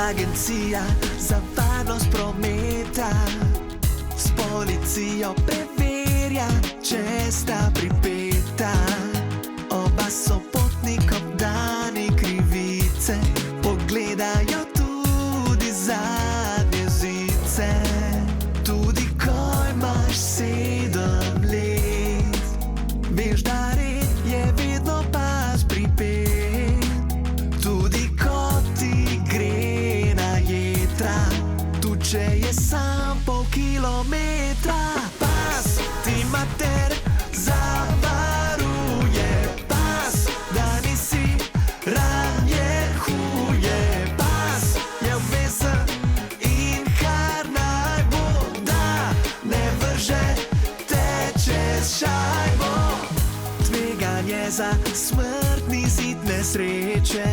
Agencija za varnost prometa s policijo preverja, če sta pripeta. Oba so potnikom dani krivice, pogledajo tudi zadnje zice. Tudi ko imaš 7 let, veš, da red je vedno pas pripet. Tudi ko ti gre na jedra, tudi če je sam pol kilometra. Pas ti mater zavaruje, pas, da nisi ranjen huje. Pas je obvezen in kar naj bo, da ne vrže te čez šajbo. Tveganje za smrtni zid nesreče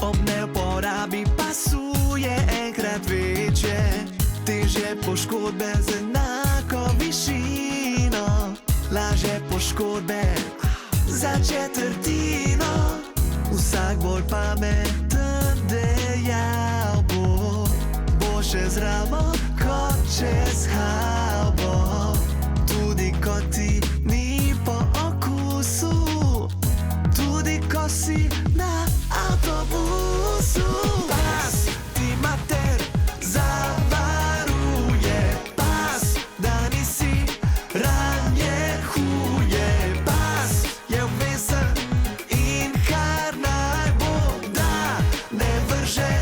ob neuporabi pasu je enkrat večje. Težje poškodbe z enako višino, lažje poškodbe za četrtino. Vsak bolj pameten dejal bo še zdravo kot čez halbo. Tudi ko ti ni po okusu, tudi ko si na avtobusu. Pas ti mater zavaruje, pas, da nisi ranjen huje. Pas je obvezen in kar naj bo, da ne vrže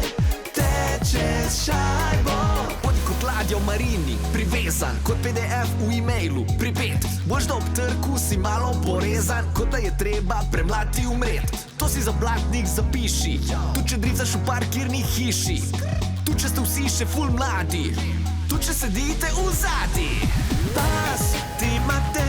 te čez šajbo. Bodi kot ladja v marini, privezan, kot PDF v e-mailu, pripet. Boš da ob trku si malo porezan, kot da je treba premlati umret. To si za blatnik zapiši, tu če dricaš v parkirni hiši, tu če ste vsi še ful mladi, tu če sedite v zadnji. Pas ti mater